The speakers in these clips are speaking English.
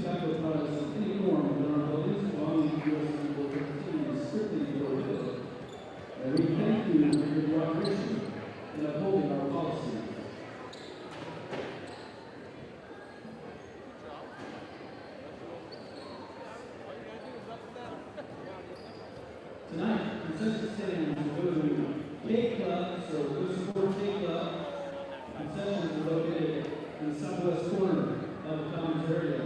tobacco products in any form within our buildings belonging to us will continue strictly prohibited. And we thank you for your cooperation in upholding our policy. Tonight, concession stands will go to K Club, so go support K Club. Concessions are located in the southwest corner of the commons area.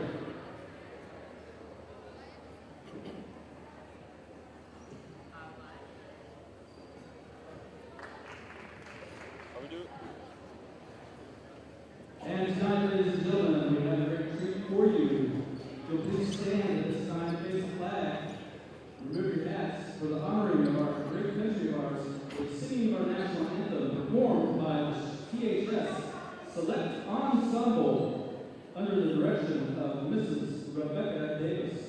And tonight, ladies and gentlemen, we have a great treat for you. So please stand at this time, face the flag, remove your hats for the honoring of our great country of ours, with singing of our national anthem performed by the THS Select Ensemble under the direction of Mrs. Rebecca Davis.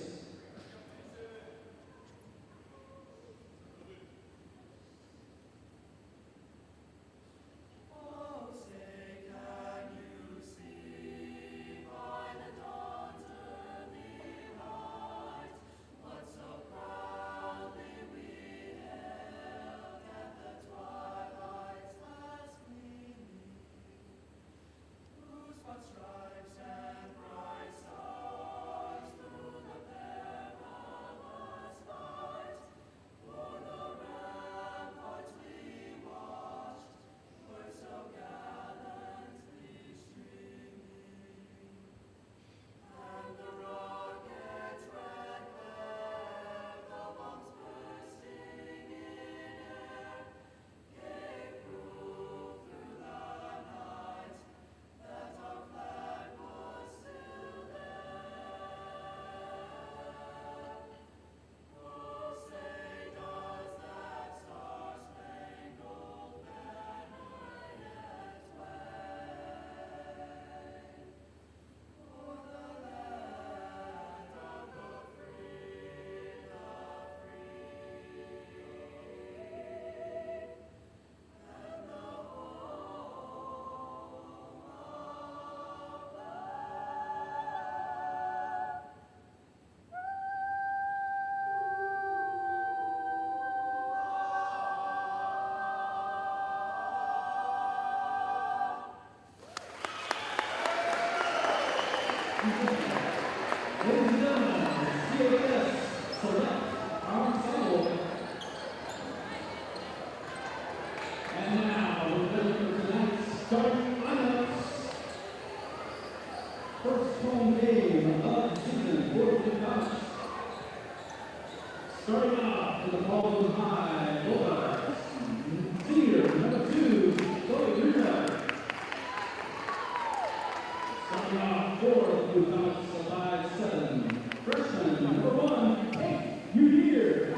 Ladies and gentlemen, CAS Select Ensemble. And now, we're ready for tonight's starting lineups. First home game of the season for the College. Starting off with the Baldwin High Bulldogs. Senior, number 2, Chloe Greenberg. Starting off for the Blue College 5-7. Freshman, number 1, Kate Unier.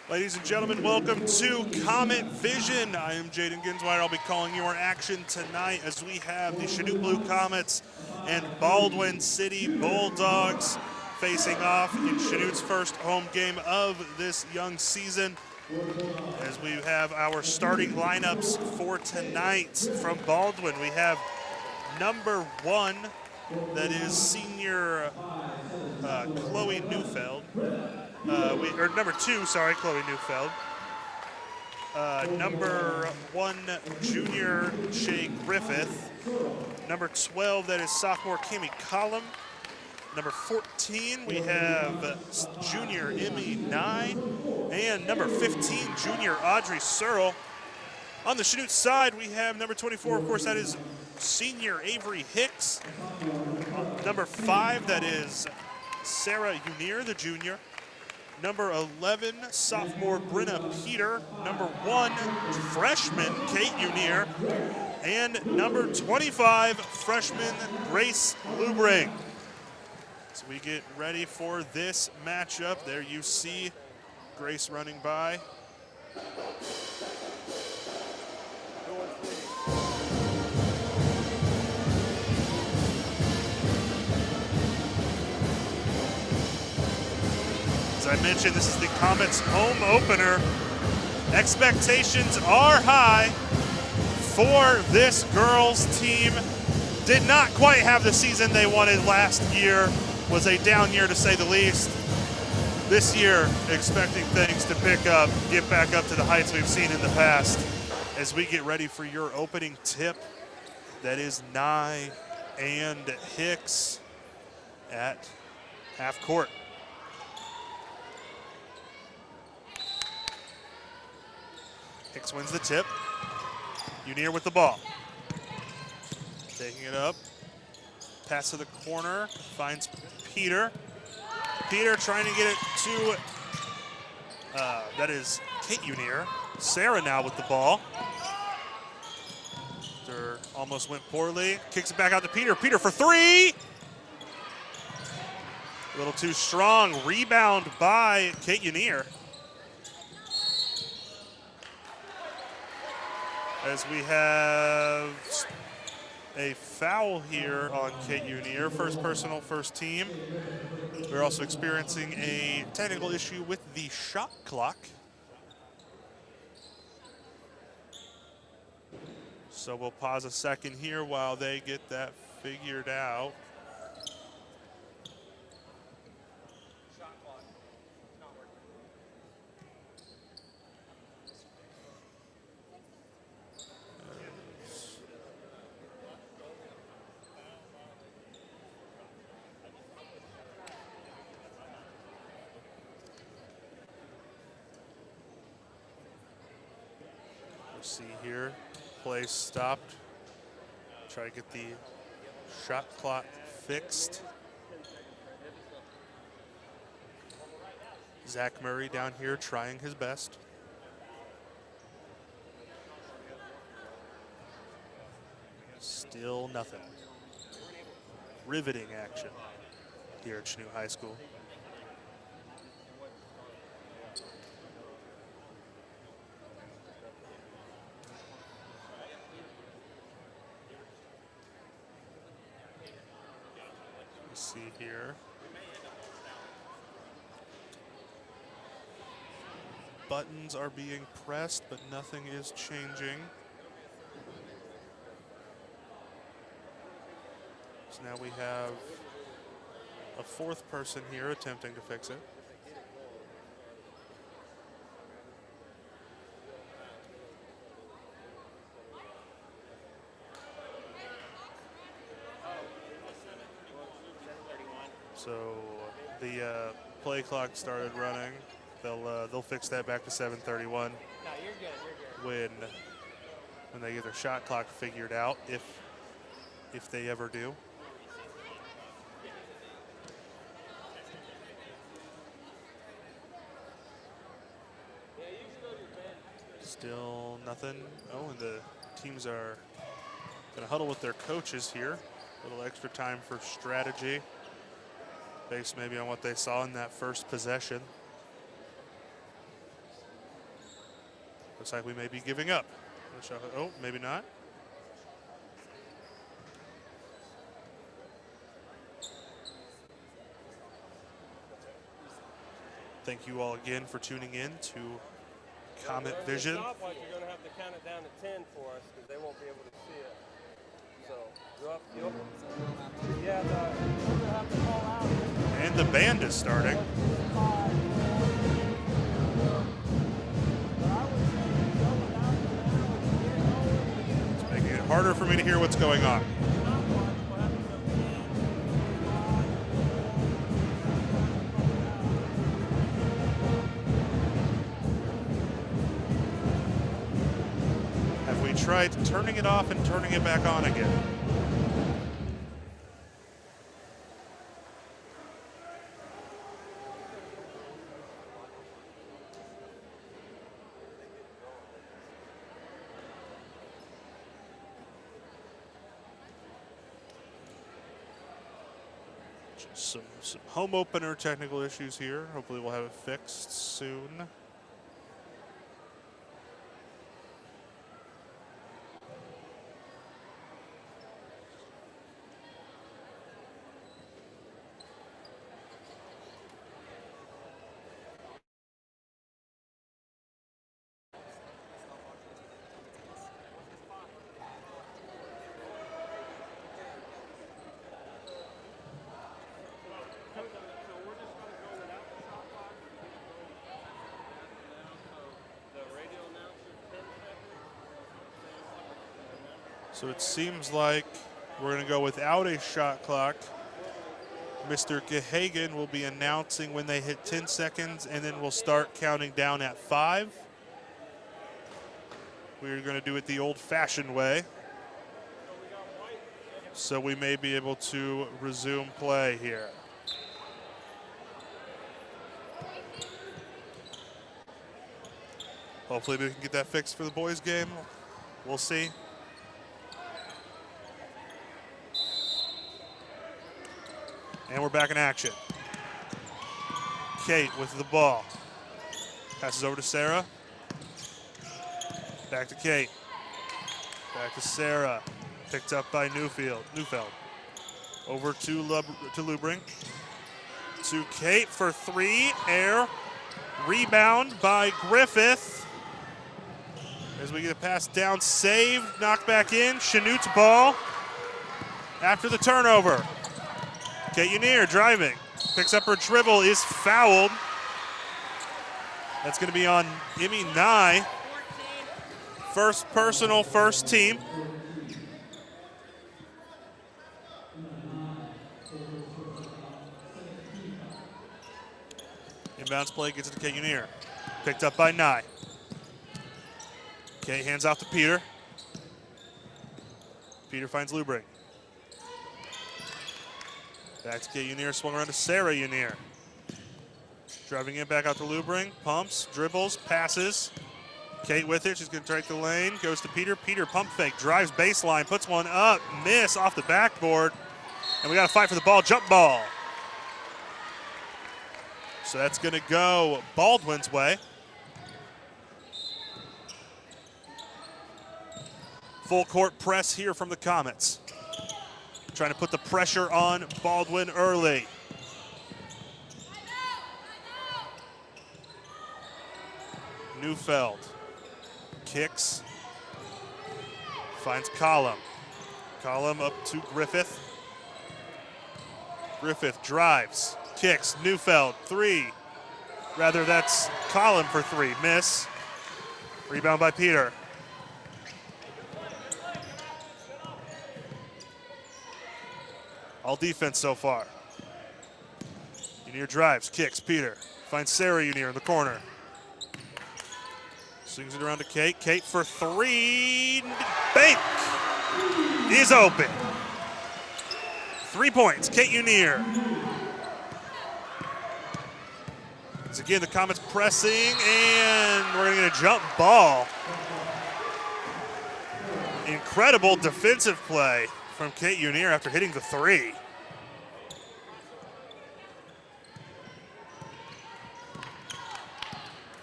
Ladies and gentlemen, welcome to Comet Vision. I am Jaden Ginsweiler. I'll be calling your action tonight as we have the Chanute Blue Comets and Baldwin City Bulldogs facing off in Chanute's first home game of this young season. As we have our starting lineups for tonight from Baldwin, we have number 1, that is senior Chloe Neufeld. Or number 2, sorry, Chloe Neufeld. Number 1, junior Shay Griffith. Number 12, that is sophomore Kimmy Collum. Number 14, we have junior Emmy Nye. And number 15, junior Audrey Searle. On the Chanute side, we have number 24, of course, that is senior Avery Hicks. Number 5, that is Sarah Unier, the junior. Number 11, sophomore Brenna Peter. Number 1, freshman Kate Unier. And number 25, freshman Grace Lubring. So we get ready for this matchup. There you see Grace running by. As I mentioned, this is the Comets home opener. Expectations are high. for this girls team. Did not quite have the season they wanted last year. Was a down year to say the least. This year, expecting things to pick up, get back up to the heights we've seen in the past as we get ready for your opening tip. That is Nye and Hicks at half court. Hicks wins the tip. Unier with the ball. Taking it up. Pass to the corner. Finds Peter. Peter trying to get it to, that is Kate Unier. Sarah now with the ball. After almost went poorly. Kicks it back out to Peter. Peter for three. A little too strong. Rebound by Kate Unier. As we have a foul here on Kate Unier. First personal, first team. We're also experiencing a technical issue with the shot clock. So we'll pause a second here while they get that figured out. See here, play stopped. Try to get the shot clock fixed. Zach Murray down here trying his best. Still nothing. Riveting action here at Chanute High School. See here. Buttons are being pressed, but nothing is changing. So now we have a fourth person here attempting to fix it. So the play clock started running. They'll fix that back to 7:31. No, you're good. You're good. When they get their shot clock figured out, if they ever do. Still nothing. Oh, and the teams are going to huddle with their coaches here. A little extra time for strategy, based maybe on what they saw in that first possession. Looks like we may be giving up. Oh, maybe not. Thank you all again for tuning in to Comet Vision. Stopwatch, you're going to have to count it down to 10 for us because they won't be able to see it. So, you'll have to call out. And the band is starting. It's making it harder for me to hear what's going on. Have we tried turning it off and turning it back on again? Some home opener technical issues here. Hopefully we'll have it fixed soon. So it seems like we're going to go without a shot clock. Mr. Gehagen will be announcing when they hit 10 seconds, and then we'll start counting down at 5. We're going to do it the old-fashioned way. So we may be able to resume play here. Hopefully we can get that fixed for the boys' game. We'll see. And we're back in action. Kate with the ball. Passes over to Sarah. Back to Kate. Back to Sarah. Picked up by Neufeld. Over to Lubring. To Kate for 3. Air. Rebound by Griffith. As we get a pass down, save, knocked back in. Chanute's ball after the turnover. Kate Unier driving. Picks up her dribble, is fouled. That's going to be on Emmy Nye. First personal, first team. Inbounds play gets it to Kate Unier. Picked up by Nye. Kate hands off to Peter. Peter finds Lubring. Back to Kate Unier, swung around to Sarah Unier. Driving in back out to Lubring, pumps, dribbles, passes. Kate with it, she's gonna take the lane, goes to Peter. Peter pump fake, drives baseline, puts one up, miss off the backboard. And we gotta fight for the ball, jump ball. So that's gonna go Baldwin's way. Full court press here from the Comets. Trying to put the pressure on Baldwin early. Neufeld kicks, finds Collum. Collum up to Griffith. Griffith drives, kicks, Neufeld, 3. Rather, that's Collum for 3, miss. Rebound by Peter. All defense so far. Unier drives, kicks, Peter. Finds Sarah Unier in the corner. Swings it around to Kate. Kate for 3. Bank is open. 3 points, Kate Unier. As again, the Comets pressing, and we're gonna get a jump ball. Incredible defensive play from Kate Unier after hitting the 3.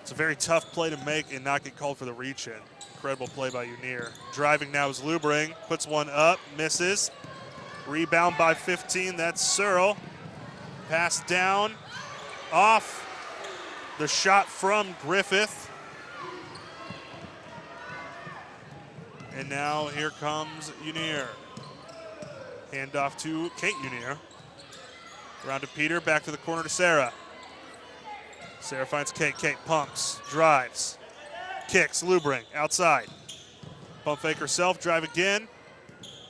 It's a very tough play to make and not get called for the reach-in. Incredible play by Unier. Driving now is Lubring, puts one up, misses. Rebound by 15, that's Searle. Pass down, off the shot from Griffith. And now here comes Unier. Hand off to Kate Unier. Around to Peter, back to the corner to Sarah. Sarah finds Kate. Kate pumps, drives, kicks, Lubring, outside. Pump fake herself, drive again.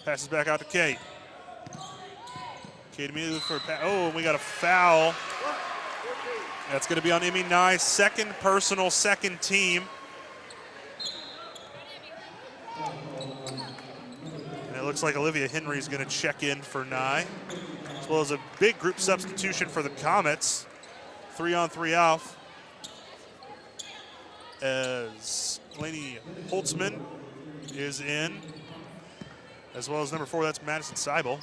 Passes back out to Kate. Kate immediately for a pass. Oh, and we got a foul. That's going to be on Emmy Nye's second personal, second team. And it looks like Olivia Henry is going to check in for Nye, as well as a big group substitution for the Comets. 3-on-3 off. As Lainey Holtzman is in, as well as number 4, that's Madison Seibel.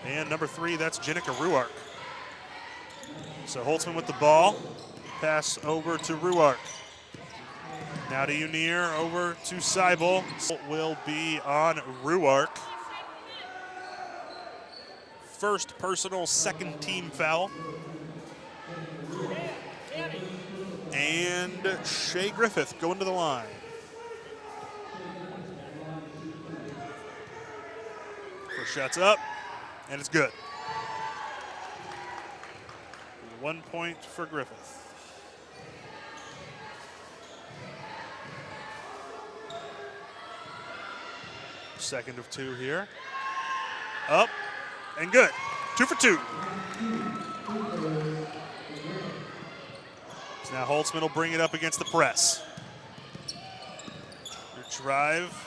And number 3, that's Jenica Ruark. So Holtzman with the ball. Pass over to Ruark. Now to Unier, over to Seibel. Will be on Ruark. First personal, second team foul. And Shea Griffith going to the line. First shot's up, and it's good. 1 point for Griffith. Second of 2 here. Up and good. 2 for 2. So now Holtzman will bring it up against the press. Their drive.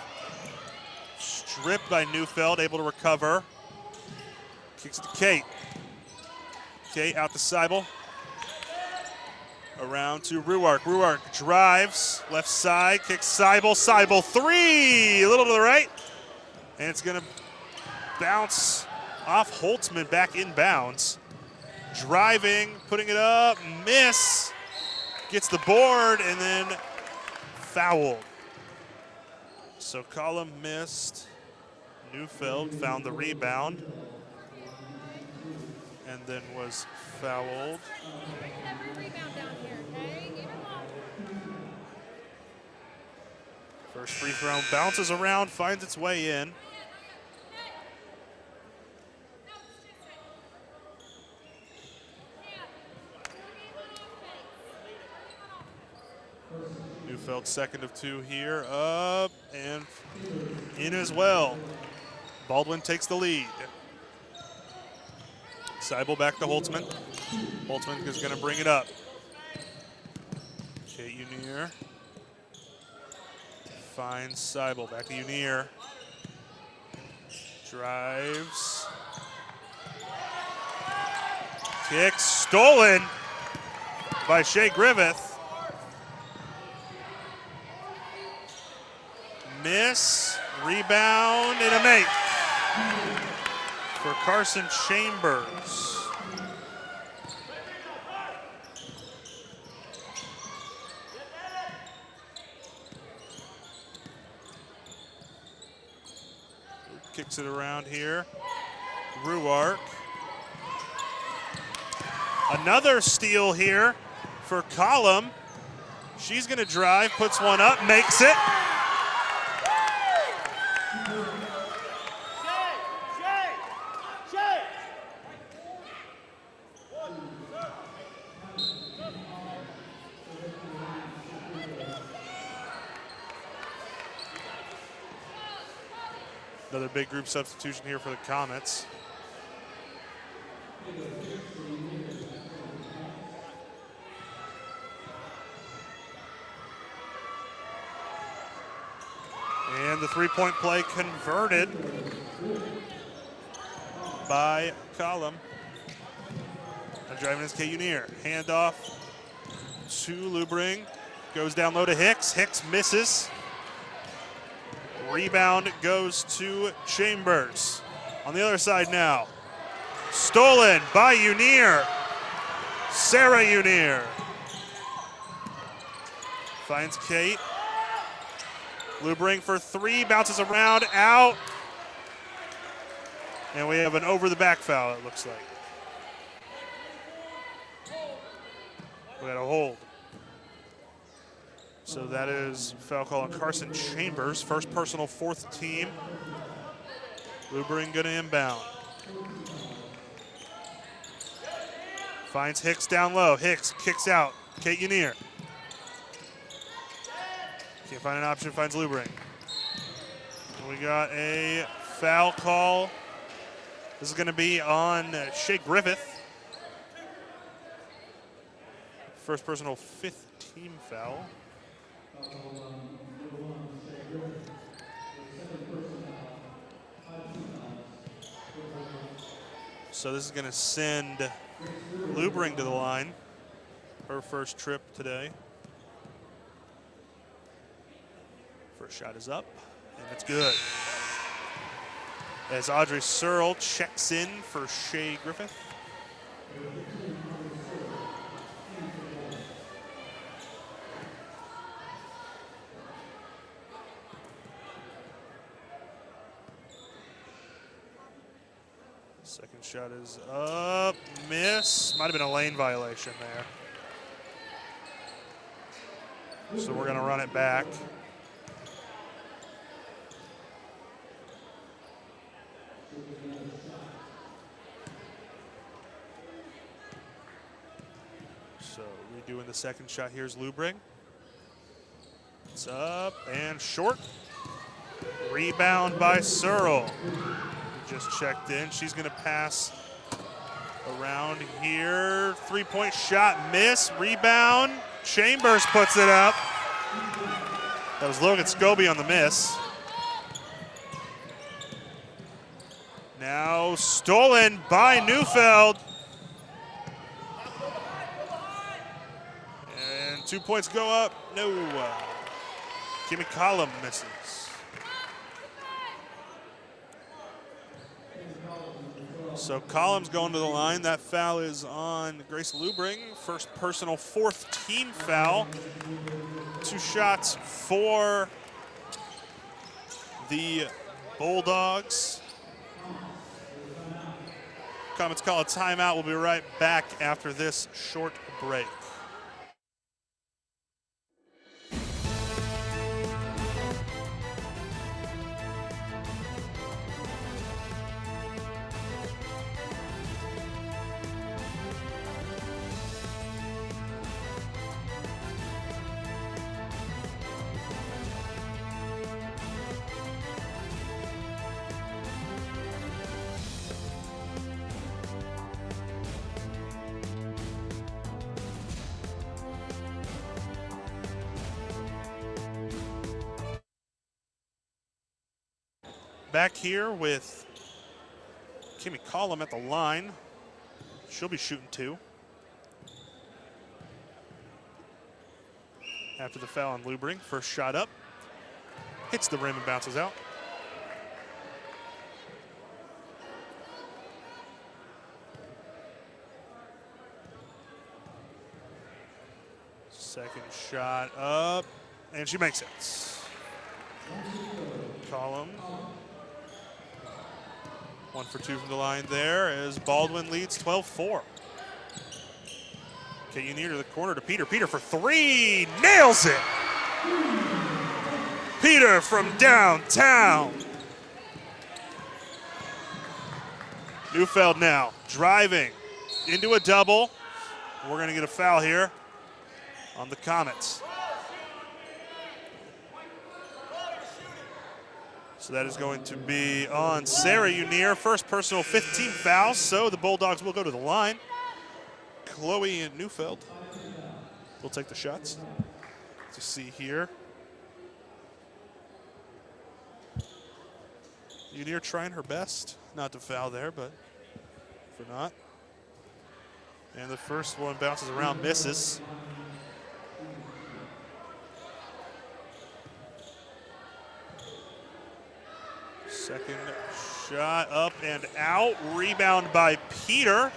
Stripped by Neufeld, able to recover. Kicks it to Kate. Kate out to Seibel. Around to Ruark. Ruark drives, left side, kicks Seibel. Seibel 3, a little to the right. And it's gonna bounce off Holtzman back in bounds. Driving, putting it up, miss. Gets the board and then fouled. So Collum missed. Neufeld found the rebound and then was fouled. First free throw bounces around, finds its way in. Neufeld second of 2 here, up and in as well. Baldwin takes the lead. Seibel back to Holtzman. Holtzman is going to bring it up. Kate Unier finds Seibel. Back to Unier. Drives. Kick stolen by Shea Griffith. Miss, rebound, and a make for Carson Chambers. Kicks it around here. Ruark. Another steal here for Collum. She's going to drive, puts one up, makes it. Another big group substitution here for the Comets. And the three-point play converted by Collum. Driving is Kate Unier. Handoff to Lubring. Goes down low to Hicks. Hicks misses. Rebound goes to Chambers. On the other side now. Stolen by Unier. Sarah Unier. Finds Kate. Lubring for 3, bounces around, out. And we have an over the back foul, it looks like. We got a hold. So that is foul call on Carson Chambers, first personal, 4th team. Lubring gonna inbound. Finds Hicks down low. Hicks kicks out. Kate Unier. Can't find an option, finds Lubring. We got a foul call. This is gonna be on Shea Griffith. First personal, 5th team foul. So this is going to send Lubring to the line. Her first trip today. First shot is up, and it's good. As Audrey Searle checks in for Shea Griffith. Second shot is up, miss. Might have been a lane violation there. So we're going to run it back. So redoing the second shot, here's Lubring. It's up and short. Rebound by Searle. Just checked in. She's going to pass around here. Three-point shot, miss. Rebound. Chambers puts it up. That was Logan Scobie on the miss. Now stolen by Neufeld. And 2 points go up. No. Kimmy Collum misses. So Collins going to the line. That foul is on Grace Lubring. First personal, fourth team foul. 2 shots for the Bulldogs. Comets call a timeout. We'll be right back after this short break. Back here with Kimmy Collum at the line. She'll be shooting 2. After the foul on Lubring, first shot up. Hits the rim and bounces out. Second shot up, and she makes it. Collum. 1 for 2 from the line there as Baldwin leads 12-4. Kate near to the corner to Peter. Peter for 3, nails it. Peter from downtown. Neufeld now driving into a double. We're going to get a foul here on the Comets. So that is going to be on Sarah Unier. First personal 15 fouls, so the Bulldogs will go to the line. Chloe and Neufeld will take the shots. To see here. Unier trying her best not to foul there, but for not. And the first one bounces around, misses. Second shot up and out. Rebound by Peter.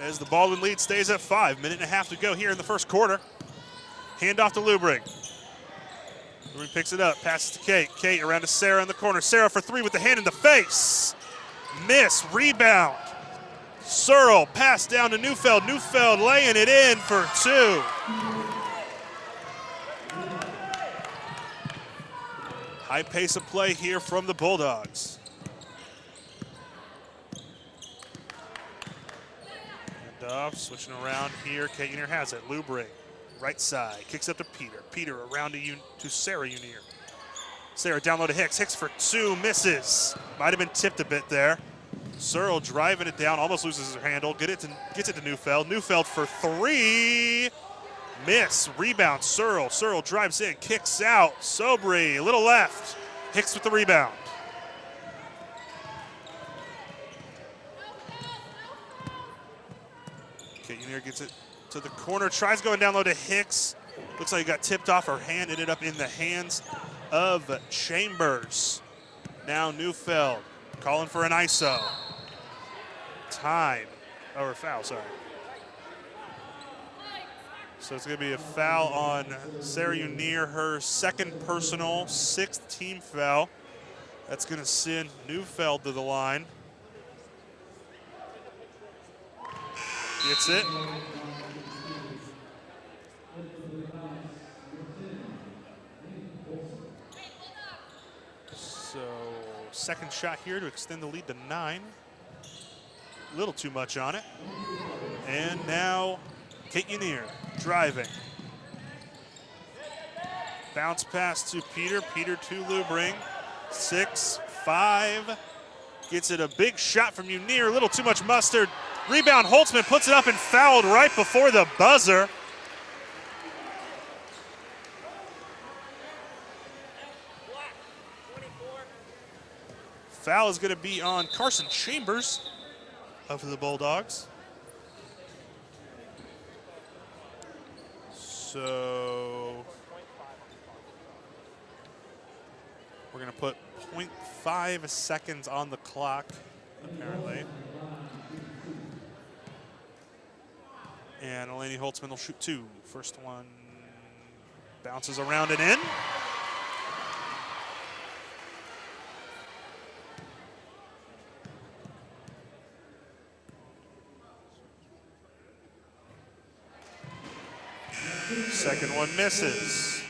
As the Baldwin lead stays at 5. Minute and a half to go here in the first quarter. Hand off to Lubring. Lubring picks it up, passes to Kate. Kate around to Sarah in the corner. Sarah for 3 with the hand in the face. Miss, rebound. Searle, pass down to Neufeld. Neufeld laying it in for 2. High pace of play here from the Bulldogs. And off, switching around here. Kate Unier has it. Lubring, right side, kicks up to Peter. Peter around to Sarah Unier. Sarah down low to Hicks. Hicks for 2, misses. Might have been tipped a bit there. Searle driving it down, almost loses her handle. Gets it to Neufeld. Neufeld for 3. Miss, rebound, Searle. Searle drives in, kicks out. Sobry, a little left. Hicks with the rebound. Kate Unier gets it to the corner, tries going down low to Hicks. Looks like he got tipped off. Her hand ended up in the hands of Chambers. Now Neufeld calling for an ISO. Or foul, sorry. So it's going to be a foul on Sarah Unier, her second personal, 6th team foul. That's going to send Neufeld to the line. Gets it. So second shot here to extend the lead to 9. A little too much on it. And now Kate Unier driving. Bounce pass to Peter. Peter to Lubring. 6-5. Gets it a big shot from Unir. A little too much mustard. Rebound. Holtzman puts it up and fouled right before the buzzer. Foul is going to be on Carson Chambers of the Bulldogs. So we're going to put 0.5 seconds on the clock, apparently. And Eleni Holtzman will shoot 2. First one bounces around and in. Second one misses.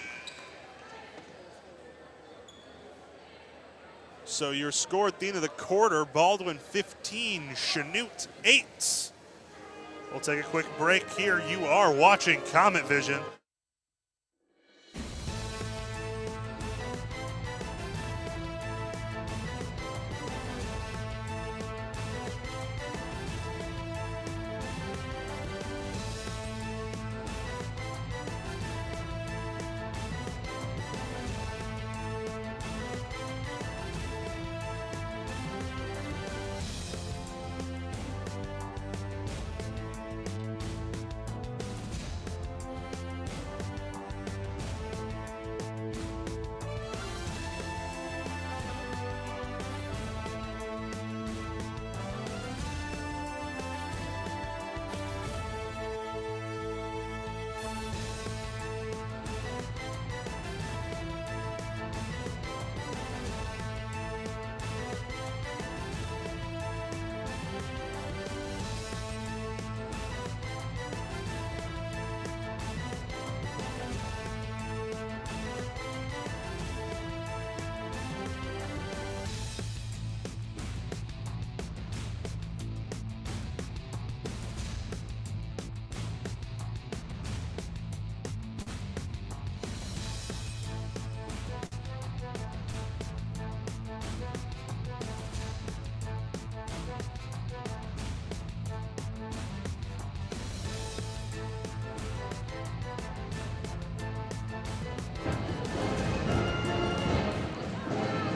So your score at the end of the quarter, Baldwin 15, Chanute 8. We'll take a quick break here. You are watching Comet Vision.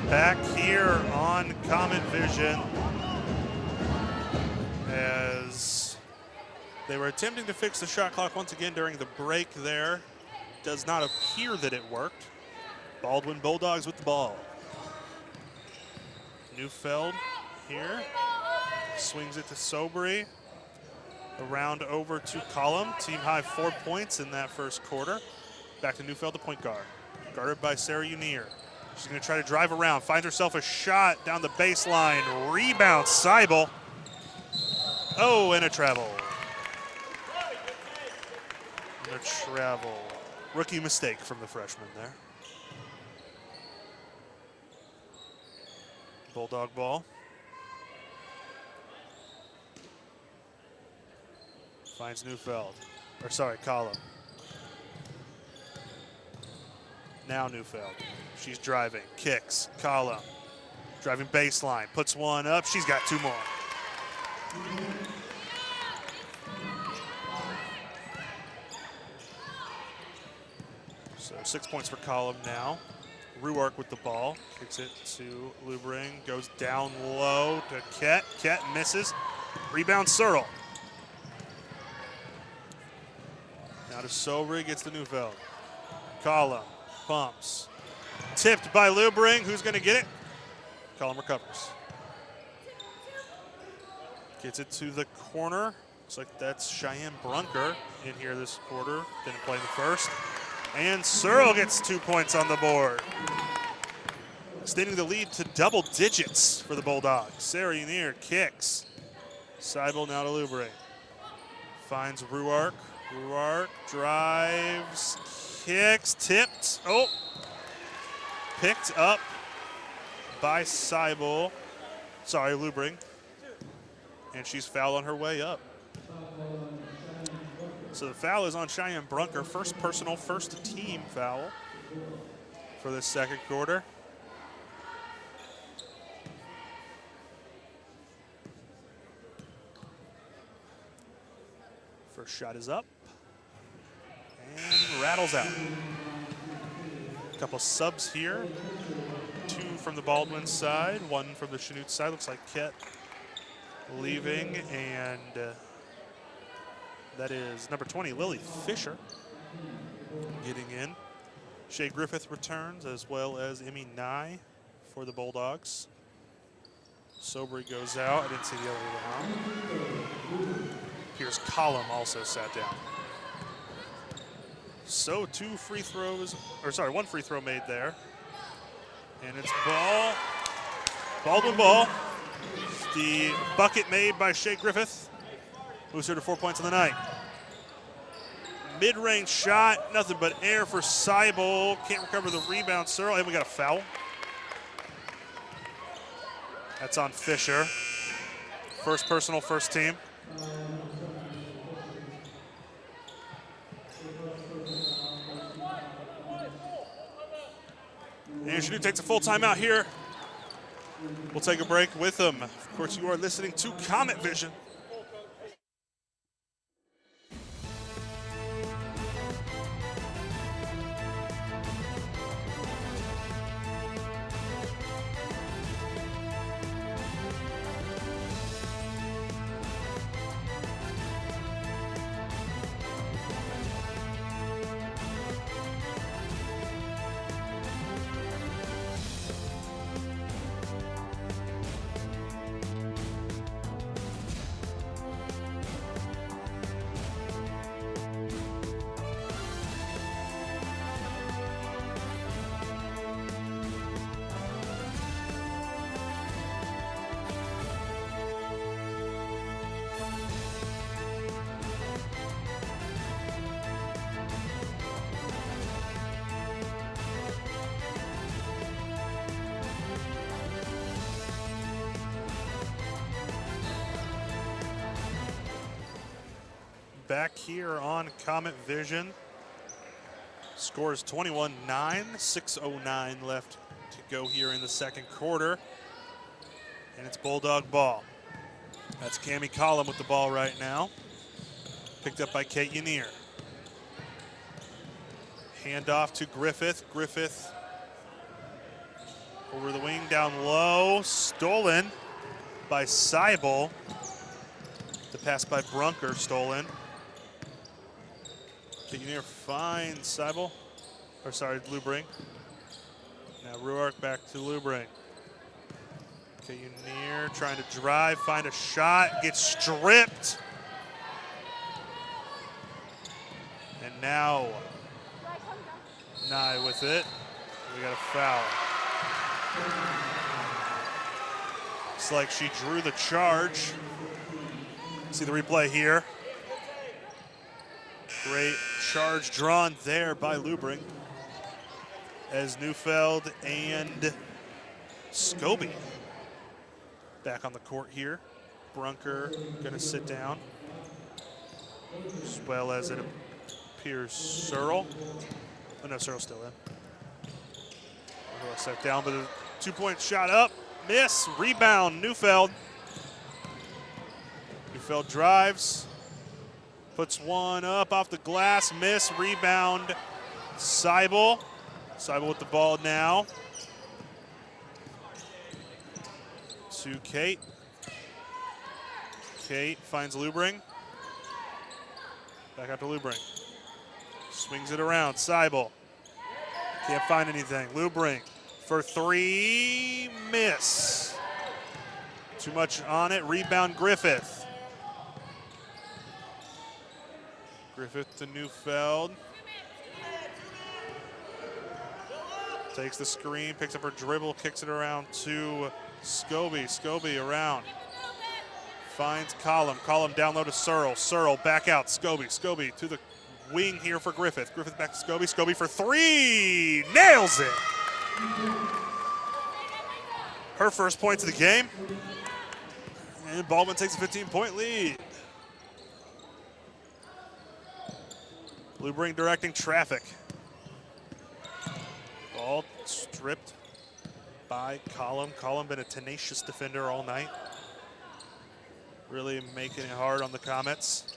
Back here on Comet Vision as they were attempting to fix the shot clock once again during the break there. Does not appear that it worked. Baldwin Bulldogs with the ball. Neufeld here. Swings it to Sobry. Around over to Collum. Team high 4 points in that first quarter. Back to Neufeld, the point guard. Guarded by Sarah Unir. She's going to try to drive around. Finds herself a shot down the baseline. Rebound, Seibel. Oh, and a travel. And a travel. Rookie mistake from the freshman there. Bulldog ball. Finds Neufeld. Or sorry, Collum. Now Neufeld. She's driving, kicks, Collum. Driving baseline, puts one up. She's got 2 more. So 6 points for Collum now. Ruark with the ball, kicks it to Lubring, goes down low to Ket. Ket misses. Rebound Searle. Now to Sobry, gets to Neufeld. Collum pumps. Tipped by Lubring. Who's going to get it? Collum recovers. Gets it to the corner. Looks like that's Cheyenne Brunker in here this quarter. Didn't play in the first. And Searle gets 2 points on the board. Extending the lead to double digits for the Bulldogs. Sarah Unir kicks. Seibel now to Lubring. Finds Ruark. Ruark drives, kicks, tipped. Oh. Picked up by Seibel. Sorry, Lubring. And she's fouled on her way up. So the foul is on Cheyenne Brunker. First personal, first team foul. for the second quarter. First shot is up and rattles out. A couple subs here. 2 from the Baldwin side, 1 from the Chanute side. Looks like Ket leaving, and that is number 20, Lily Fisher, getting in. Shea Griffith returns, as well as Emmy Nye for the Bulldogs. Sobry goes out. I didn't see the other way down. Pierce Collum also sat down. So 2 free throws, or sorry, 1 free throw made there. And it's ball, Baldwin ball. The bucket made by Shea Griffith. Moves her to 4 points on the night. Mid-range shot, nothing but air for Seibel. Can't recover the rebound, Searle, and we got a foul. That's on Fisher. First personal, first team. And Chanute takes a full timeout here. We'll take a break with them. Of course, you are listening to Comet Vision. Back here on Comet Vision. Score is 21-9, 6:09 left to go here in the second quarter. And it's Bulldog ball. That's Cami Collum with the ball right now. Picked up by Kate Yanier. Handoff to Griffith. Griffith over the wing down low. Stolen by Seibel. The pass by Brunker, stolen. Yanier finds Seibel, or sorry, Lubring. Now Ruark back to Lubring. Okay, Yanier trying to drive, find a shot, gets stripped. And now Nye with it. We got a foul. Looks like she drew the charge. See the replay here. Great charge drawn there by Lubring as Neufeld and Scobie back on the court here. Brunker gonna sit down, as well as it appears Searle. Oh no, Searle's still in. He'll set down, but a 2-point shot up, miss, rebound, Neufeld. Neufeld drives. Puts one up off the glass, miss, rebound, Seibel. Seibel with the ball now. To Kate. Kate finds Lubring. Back out to Lubring. Swings it around, Seibel. Can't find anything. Lubring for 3, miss. Too much on it, rebound Griffith. Griffith to Neufeld. Takes the screen, picks up her dribble, kicks it around to Scobie. Scobie around. Finds Collum. Collum down low to Searle. Searle back out. Scobie. Scobie to the wing here for Griffith. Griffith back to Scobie. Scobie for 3. Nails it. Her first points of the game. And Baldwin takes a 15-point lead. Lubring directing traffic. Ball stripped by Collum. Collum been a tenacious defender all night. Really making it hard on the Comets.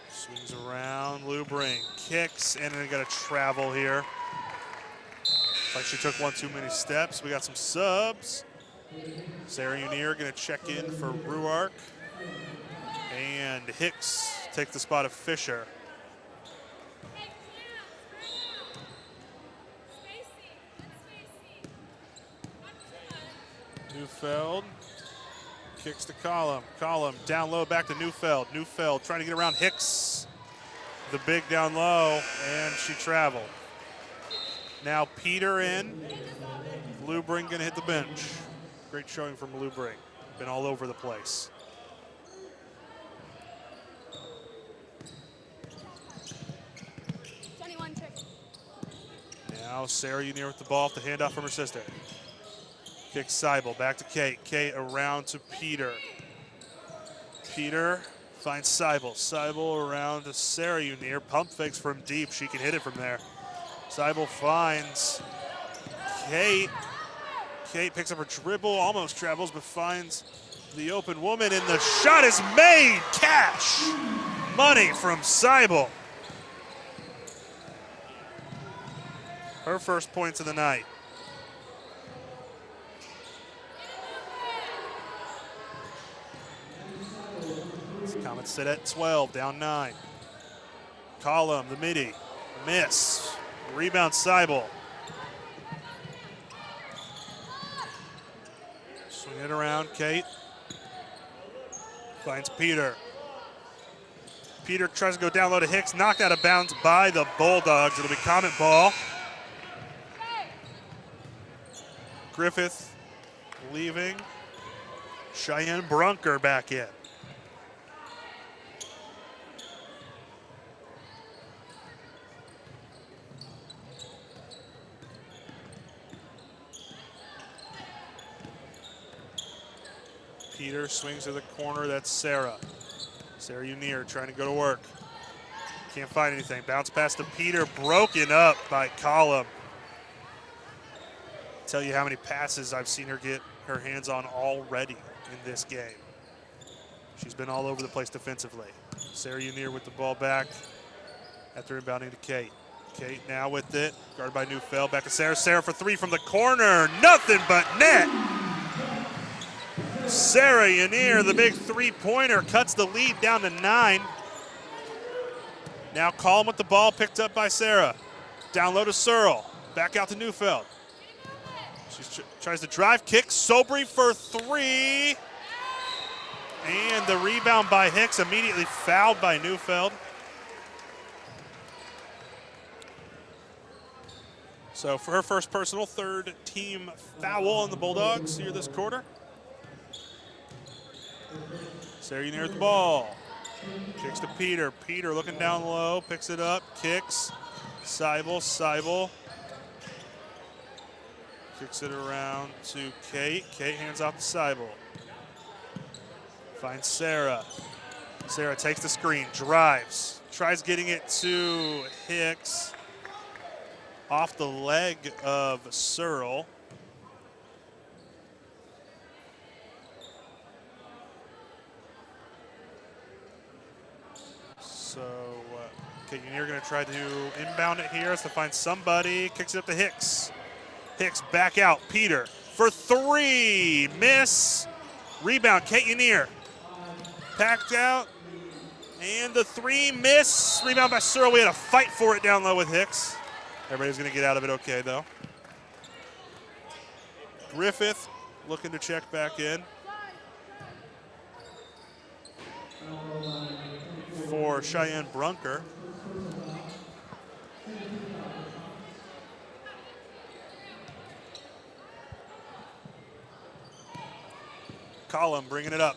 Swings around, Lubring kicks, and then got a travel here. Looks like she took one too many steps. We got some subs. Sarah Unier gonna check in for Ruark. And Hicks take the spot of Fisher. Neufeld kicks to Collum. Collum down low back to Neufeld. Neufeld trying to get around Hicks. The big down low, and she traveled. Now Peter in. Lubring gonna hit the bench. Great showing from Lubring. Been all over the place. Now Sarah Unier with the ball off the handoff from her sister. Kicks Seibel, back to Kate. Kate around to Peter. Peter finds Seibel. Seibel around to Sarah Unier. Pump fakes from deep. She can hit it from there. Seibel finds Kate. Kate picks up her dribble, almost travels, but finds the open woman, and the shot is made. Cash money from Seibel. Her first points of the night. Comets sit at 12, down 9. Collum, the midi, miss. Rebound Seibel. Swing it around, Kate. Finds Peter. Peter tries to go down low to Hicks, knocked out of bounds by the Bulldogs. It'll be Comet ball. Griffith leaving. Cheyenne Brunker back in. Peter swings to the corner. That's Sarah. Sarah Unier trying to go to work. Can't find anything. Bounce pass to Peter. Broken up by Collum. Tell you how many passes I've seen her get her hands on already in this game. She's been all over the place defensively. Sarah Unier with the ball back after inbounding to Kate. Kate now with it, guarded by Neufeld. Back to Sarah. Sarah for 3 from the corner. Nothing but net. Sarah Unier, the big 3-pointer, cuts the lead down to 9. Now Collum with the ball, picked up by Sarah. Down low to Searle. Back out to Neufeld. She tries to drive, kick, Sobry for 3. And the rebound by Hicks, immediately fouled by Neufeld. So for her first personal, 3rd team foul on the Bulldogs here this quarter. Sarah Unier at the ball. Kicks to Peter. Peter looking down low, picks it up, kicks. Seibel. Kicks it around to Kate. Kate hands off to Seibel. Finds Sarah. Sarah takes the screen, drives. Tries getting it to Hicks. Off the leg of Searle. So, okay, Unier going to try to inbound it here. Has to find somebody. Kicks it up to Hicks. Hicks back out. Peter for 3. Miss. Rebound. Kate Unier. Packed out. And the 3 miss. Rebound by Searle. We had a fight for it down low with Hicks. Everybody's going to get out of it okay, though. Griffith looking to check back in. For Cheyenne Brunker. Collum bringing it up.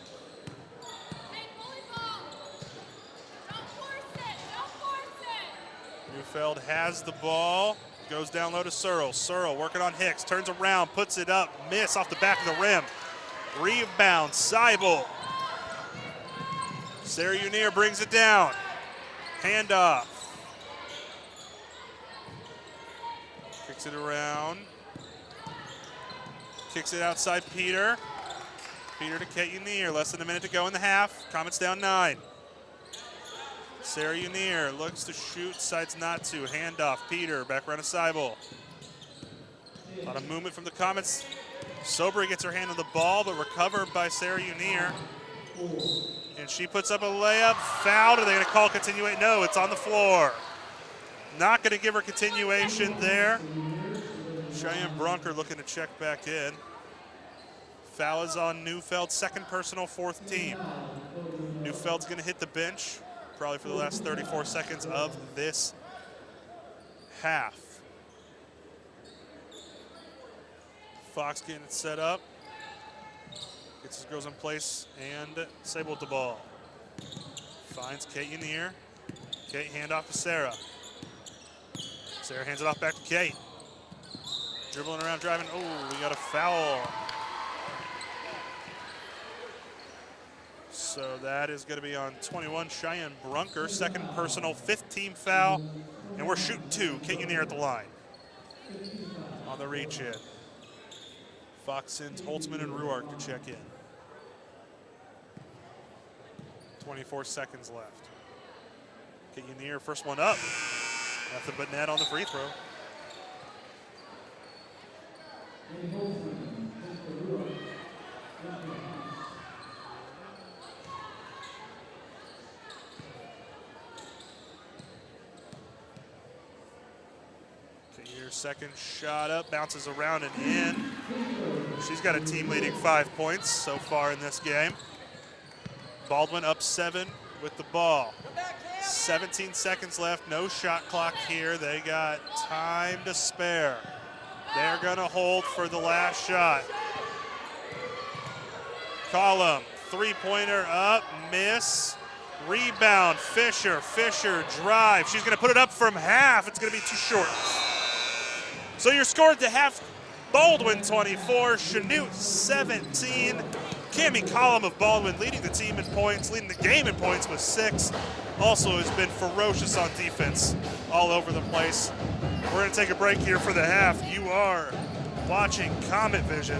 Neufeld has the ball, goes down low to Searle. Searle working on Hicks, turns around, puts it up, miss off the back of the rim. Rebound, Seibel. Sarah Unier brings it down. Handoff. Kicks it around. Kicks it outside Peter. Peter to Kate Unier. Less than a minute to go in the half. Comets down 9. Sarah Unier looks to shoot, decides not to. Handoff. Peter back around to Seibel. A lot of movement from the Comets. Sobry gets her hand on the ball, but recovered by Sarah Unier. And she puts up a layup. Fouled. Are they going to call continuation? No, it's on the floor. Not going to give her continuation there. Cheyenne Brunker looking to check back in. Foul is on Neufeld, second personal, 4th team. Neufeld's going to hit the bench probably for the last 34 seconds of this half. Fox getting it set up. Gets his girls in place and Sable with the ball. Finds Kate Unier. Kate hand off to Sarah. Sarah hands it off back to Kate. Dribbling around, driving. Oh, we got a foul. So that is going to be on 21, Cheyenne Brunker. Second personal, 5th team foul. And we're shooting 2. Kate Unier at the line. On the reach in. Fox sends Holtzman and Ruark to check in. 24 seconds left. Kate Unier, first one up. Nothing but net on the free throw. Your second shot up, bounces around and in. She's got a team leading 5 points so far in this game. Baldwin up 7 with the ball. 17 seconds left, no shot clock here. They got time to spare. They're gonna hold for the last shot. Collum, 3-pointer up, miss. Rebound, Fisher, drive. She's gonna put it up from half. It's gonna be too short. So your score at the half, Baldwin 24, Chanute 17. Cammie Collum of Baldwin leading the team in points, leading the game in points with 6. Also has been ferocious on defense all over the place. We're gonna take a break here for the half. You are watching Comet Vision.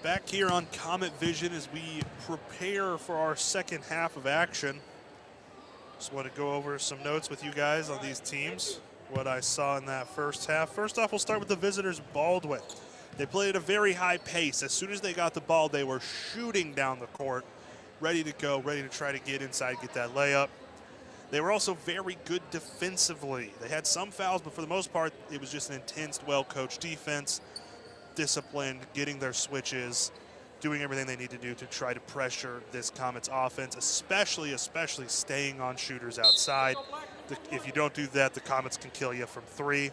Back here on Comet Vision as we prepare for our second half of action. Just want to go over some notes with you guys on these teams, what I saw in that first half. First off, we'll start with the visitors, Baldwin. They played at a very high pace. As soon as they got the ball, they were shooting down the court, ready to go, ready to try to get inside, get that layup. They were also very good defensively. They had some fouls, but for the most part, it was just an intense, well-coached defense, disciplined, getting their switches, doing everything they need to do to try to pressure this Comets offense, especially staying on shooters outside. If you don't do that, the Comets can kill you from three.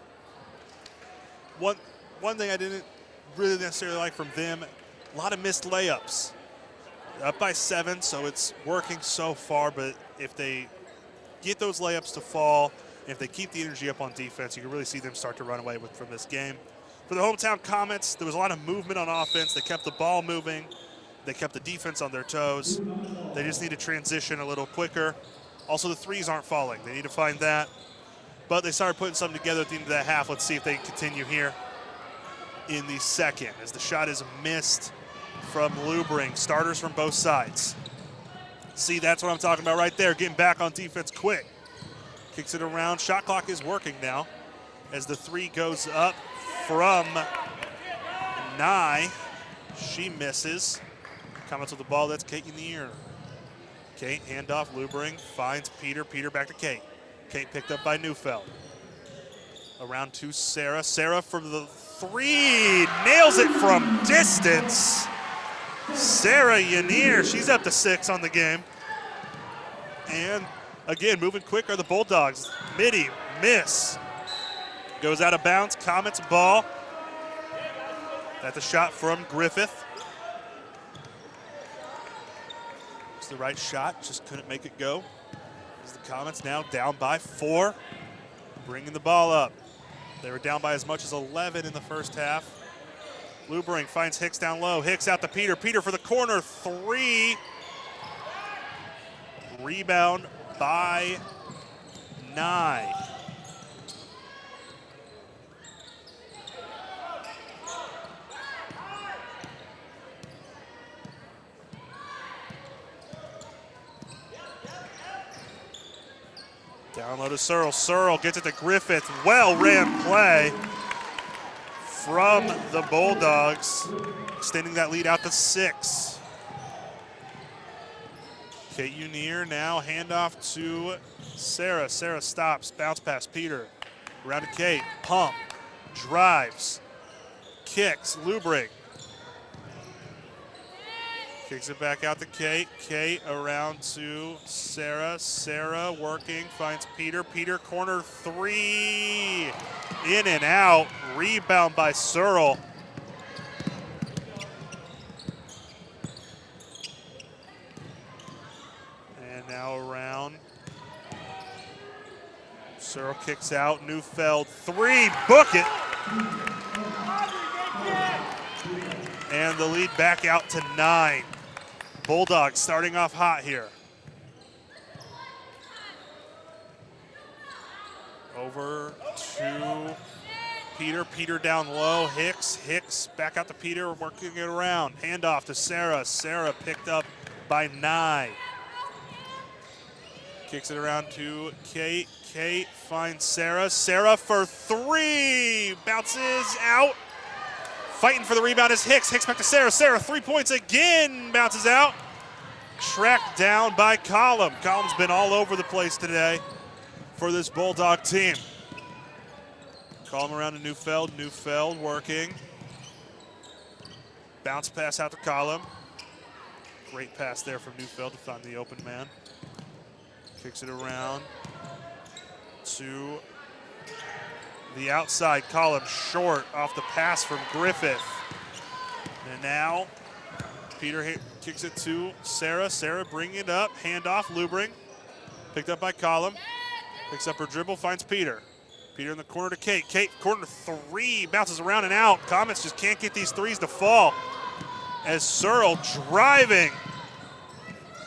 One thing I didn't really necessarily like from them, a lot of missed layups. Up by 7, so it's working so far, but if they get those layups to fall, and if they keep the energy up on defense, you can really see them start to run away from this game. For the hometown Comets, there was a lot of movement on offense. They kept the ball moving. They kept the defense on their toes. They just need to transition a little quicker. Also, the threes aren't falling. They need to find that. But they started putting something together at the end of that half. Let's see if they can continue here in the second as the shot is missed from Lubring. Starters from both sides. See, that's what I'm talking about right there. Getting back on defense quick. Kicks it around. Shot clock is working now as the three goes up from Nye. She misses. Comets with the ball. That's Kate in the ear. Kate, handoff. Lubring finds Peter. Peter back to Kate. Kate picked up by Neufeld. Around to Sarah. Sarah from the three. Nails it from distance. Sarah Yanir, she's up to 6 on the game. And again, moving quick are the Bulldogs. Midi, miss. Goes out of bounds, Comets ball. That's a shot from Griffith. It's the right shot, just couldn't make it go. As the Comets now down by 4, bringing the ball up. They were down by as much as 11 in the first half. Lubring finds Hicks down low. Hicks out to Peter. Peter for the corner, 3. Rebound by Nye. Down low to Searle. Searle gets it to Griffith. Well-ran play from the Bulldogs, extending that lead out to 6. Kate Unier now handoff to Sarah. Sarah stops, bounce pass Peter. Around to Kate, pump, drives, kicks, Lubring. Kicks it back out to Kate. Kate around to Sarah. Sarah working, finds Peter. Peter corner 3. In and out. Rebound by Searle. And now around. Searle kicks out. Neufeld 3. Book it. And the lead back out to 9. Bulldogs starting off hot here. Over to Peter. Peter down low. Hicks. Hicks back out to Peter, working it around. Handoff to Sarah. Sarah picked up by Nye. Kicks it around to Kate. Kate finds Sarah. Sarah for 3. Bounces out. Fighting for the rebound is Hicks. Hicks back to Sarah. Sarah, 3 points again. Bounces out. Tracked down by Collum. Collum's been all over the place today for this Bulldog team. Collum around to Neufeld. Neufeld working. Bounce pass out to Collum. Great pass there from Neufeld to find the open man. Kicks it around to the outside. Collum short off the pass from Griffith. And now Peter kicks it to Sarah. Sarah bringing it up. Handoff, Lubring. Picked up by Collum. Picks up her dribble, finds Peter. Peter in the corner to Kate. Kate, corner 3. Bounces around and out. Comets just can't get these threes to fall. As Searle driving.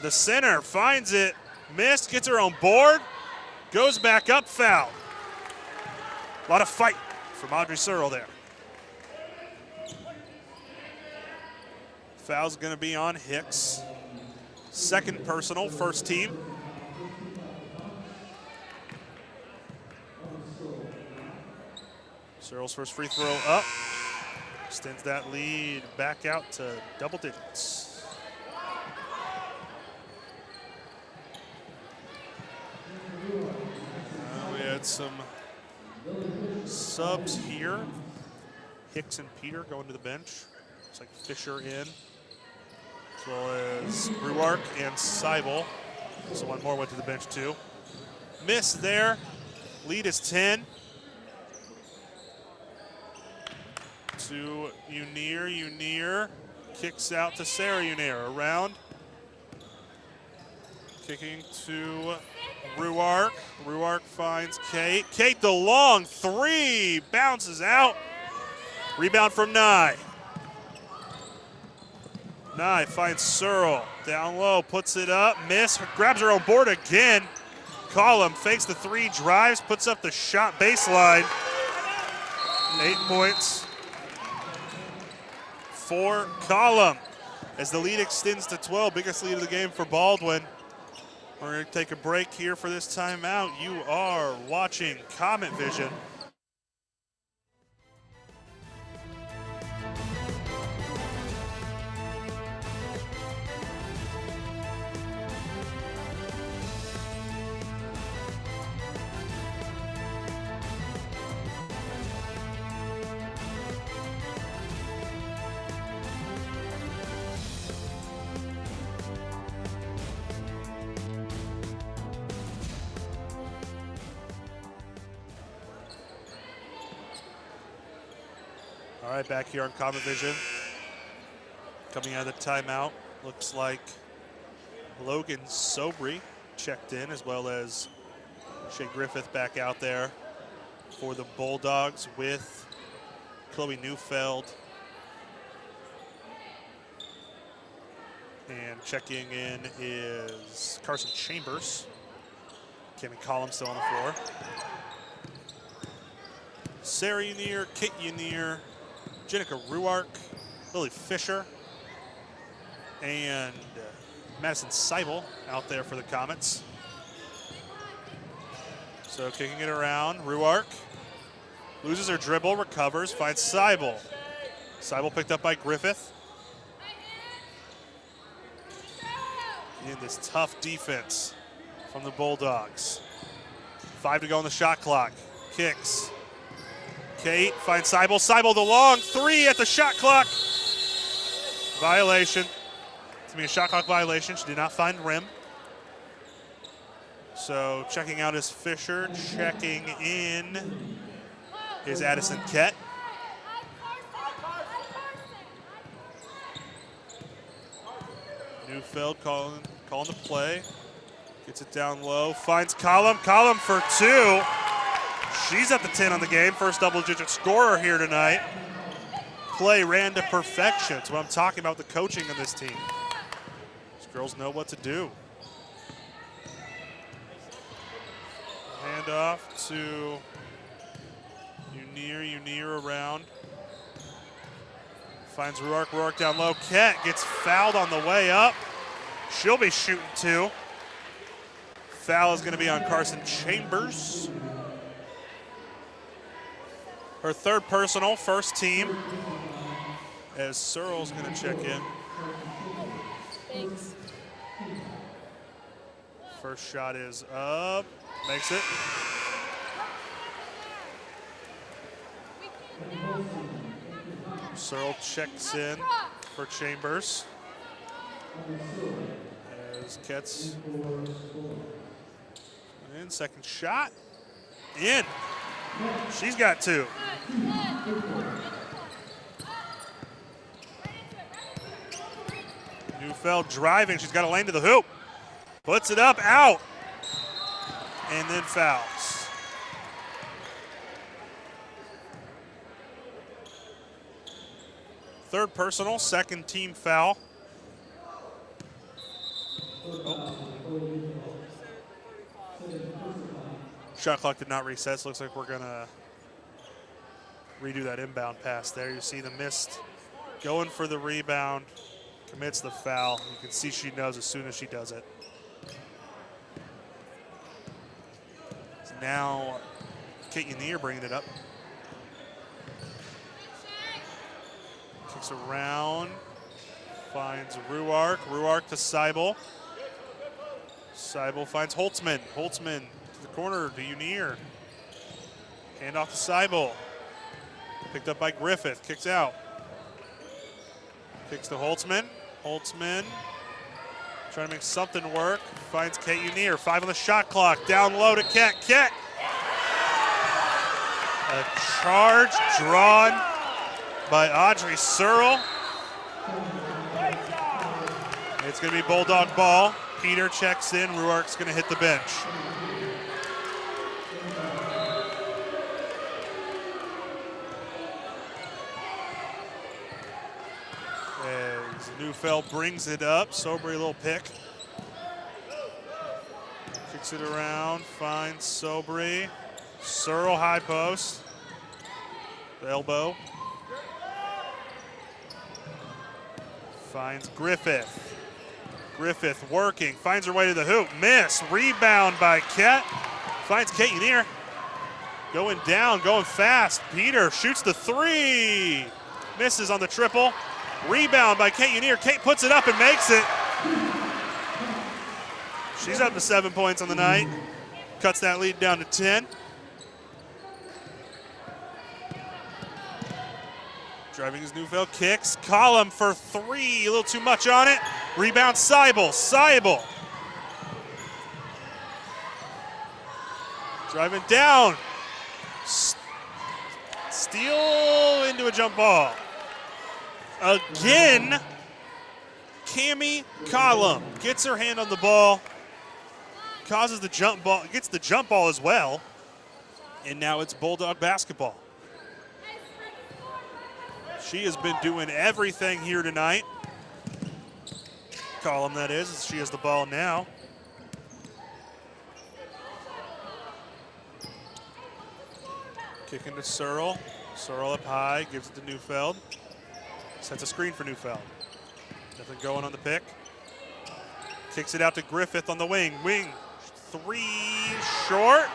The center finds it. Missed, gets her own board. Goes back up, foul. A lot of fight from Audrey Searle there. Foul's going to be on Hicks. Second personal, first team. Searles' first free throw up. Extends that lead back out to double digits. We had some subs here. Hicks and Peter going to the bench. Looks like Fisher in, as well as Ruark and Seibel. So one more went to the bench too. Miss there. Lead is 10. To Unir. Unir kicks out to Sarah Unir. Around. Kicking to Ruark. Ruark finds Kate. Kate the long three. Bounces out. Rebound from Nye. Nye finds Searle. Down low. Puts it up. Miss. Grabs her own board again. Collum fakes the three. Drives. Puts up the shot baseline. 8 points for Collum as the lead extends to 12. Biggest lead of the game for Baldwin. We're going to take a break here for this timeout. You are watching Comet Vision. All right, back here on Comet Vision. Coming out of the timeout, looks like Logan Sobry checked in, as well as Shea Griffith back out there for the Bulldogs with Chloe Neufeld. And checking in is Carson Chambers. Kimmy Collins still on the floor. Sarah Unier, Kate Unier, Jenica Ruark, Lily Fisher, and Madison Seibel out there for the Comets. So kicking it around, Ruark loses her dribble, recovers, finds Seibel. Seibel picked up by Griffith. In this tough defense from the Bulldogs. 5 to go on the shot clock. Kicks. Kate finds Seibel. Seibel the long three at the shot clock. Violation. It's going to be a shot clock violation. She did not find rim. So checking out is Fisher. Checking in is Addison Kett. Neufeld calling the play. Gets it down low. Finds Collum. Collum for 2. She's at the 10 on the game. First double-digit scorer here tonight. Play ran to perfection. That's what I'm talking about, the coaching of this team. These girls know what to do. Hand off to Unier around. Finds Ruark. Ruark down low. Kett gets fouled on the way up. She'll be shooting 2. Foul is going to be on Carson Chambers. Her third personal, first team, as Searle's going to check in. Thanks. First shot is up, makes it. Searle checks in for Chambers. As Kett's in, second shot, in. She's got 2. Neufeld driving. She's got a lane to the hoop. Puts it up, out. And then fouls. Third personal, second team foul. Oh. Shot clock did not reset, so looks like we're gonna redo that inbound pass there. You see the missed going for the rebound. Commits the foul. You can see she knows as soon as she does it. So now Kate Unier bringing it up. Kicks around. Finds Ruark. Ruark to Seibel. Seibel finds Holtzman. Holtzman to the corner to Unier. Hand off to Seibel. Picked up by Griffith. Kicks out. Kicks to Holtzman. Holtzman trying to make something work. Finds Kate Unier. 5 on the shot clock. Down low to Ket. Ket. A charge drawn by Audrey Searle. It's going to be Bulldog ball. Peter checks in. Ruark's going to hit the bench. As Neufeld brings it up. Sobry, a little pick. Kicks it around. Finds Sobry. Searle high post. The elbow. Finds Griffith. Griffith working, finds her way to the hoop, miss, rebound by Ket. Finds Kate Unier. Going down, going fast. Peter shoots the 3. Misses on the triple. Rebound by Kate Unier. Kate puts it up and makes it. She's up to 7 points on the night. Cuts that lead down to 10. Driving his Neufeld, kicks. Collum for 3, a little too much on it. Rebound Seibel. Seibel. Driving down. Steal into a jump ball. Again, Cami Collum gets her hand on the ball, causes the jump ball, gets the jump ball as well, and now it's Bulldog basketball. She has been doing everything here tonight. Collum, that is, as she has the ball now. Kicking to Searle. Searle up high, gives it to Neufeld. Sets a screen for Neufeld. Nothing going on the pick. Kicks it out to Griffith on the wing. Wing, 3 short.